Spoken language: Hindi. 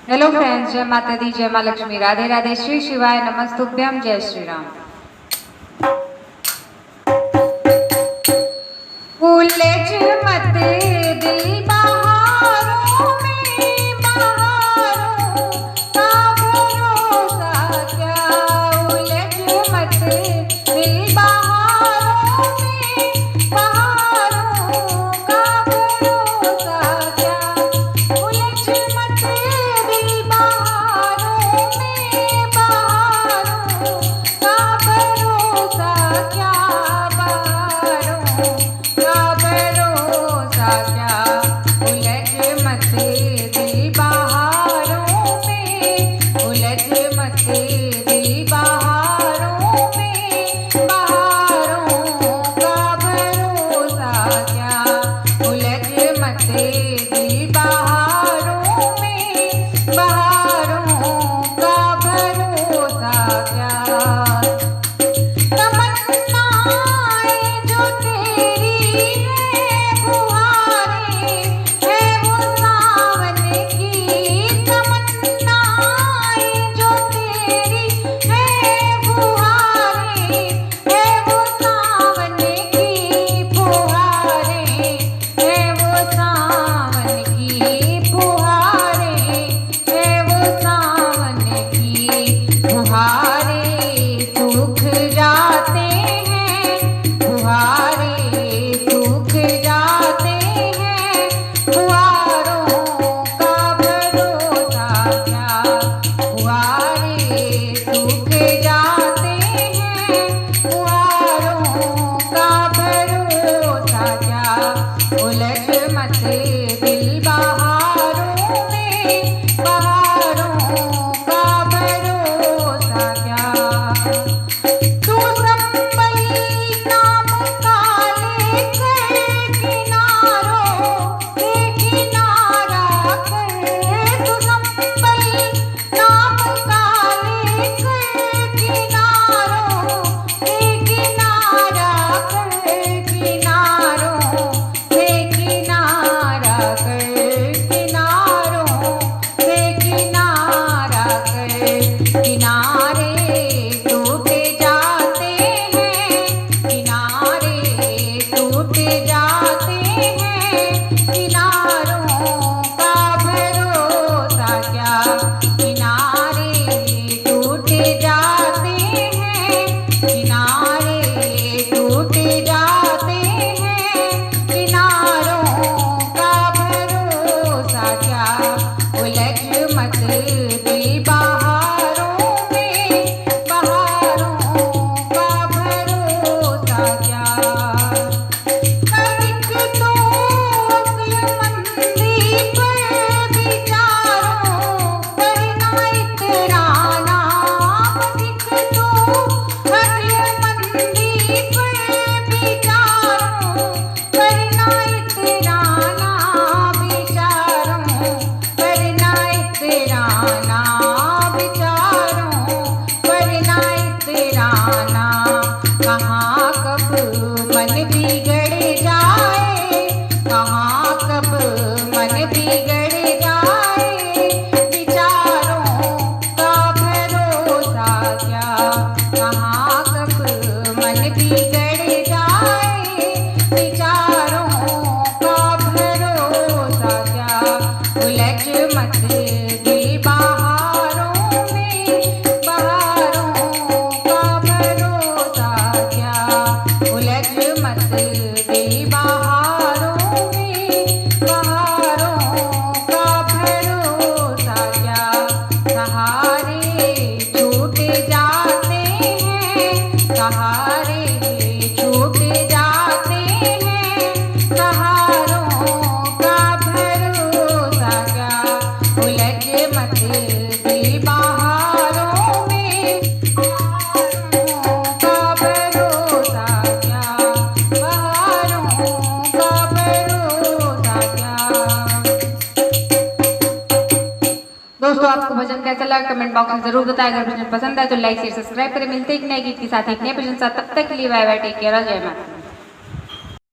हेलो फ्रेंड्स, जय माता दी, जय माँ लक्ष्मी, राधे राधे, श्री शिवाय नमस्तुभ्यम, जय श्री राम। उलझ मत दिल बहारों में, बहारों का भरोसा क्या। उलझ मत दिल बहारों में, बहारों का भरोसा क्या। उलझ मत दिल बहारों में, बहारों का भरोसा क्या। बहारों का भरोसा क्या। उलझ मत दिल बहारों में, उलझ मत दिल बहारों में, बहारों का भरोसा क्या। उलझ मत दिल बहारों में, बहारों का भरोसा क्या। तमन्नाएं जो तेरी है, फुहारें है वो सावन की। तमन्नाएं जो तेरी है, फुहारें है वो सावन की। फुहारें है वो सावन की। फुहारें है वो सावन की। फुहारे सूख जाते हैं, फुहारे सूख जाते हैं। फुहारों का भरोसा क्या। फुहारे सूख जाते हैं, फुहारों का भरोसा क्या। उलझ मत दिल बहारों में, बहारों का भरोसा क्या। तू संभली नाम का लेकर किनारों पे किनारा कर। तू संभली नाम का लेकर किनारों पे किनारा कर। किनारों पे किनारा कर। किनारों पे किनारा कर। किनारे टूट जाते हैं, किनारे टूट जाते हैं। किनारों का भरोसा क्या। किनारे टूट जाते हैं, किनारे टूट जाते हैं। किनारों का भरोसा क्या। उलझ मत दिल बहारों में, बहारों का भरोसा क्या। कनिक तो अक्लमंदी पर विचारों पर ना इतराना। कनिक तो अक्लमंदी पर विचारों पर ना इतराना। विचारों पर ना इतराना। विचारों पर ना इतराना। कहाँ कब मन बिगड़ जाए, कहाँ कब मन बिगड़ जाए। विचारों का भरोसा क्या। कहाँ कब मन बिगड़ जाए। विचारों का भरोसा क्या। उलझ मत दिल बहारों में, बहारों का भरोसा क्या। उलझ मत दिल बहारों में, बहारों का भरोसा क्या। सहारे छूट जाते हैं, सहारे छूट जाते हैं। सहारों का भरोसा क्या। उलझ मत दिल बहारों में, बहारों का भरोसा क्या। बहारों का भरोसा क्या। दोस्तों, आपको भजन कैसा लगा कमेंट बॉक्स में जरूर बताएं। अगर भजन पसंद है तो लाइक शेयर सब्सक्राइब करें। मिलते हैं एक नए गीत के साथ, एक नए भजन साथ। तब तक के लिए बाय बाय, टेक केयर, जय माता।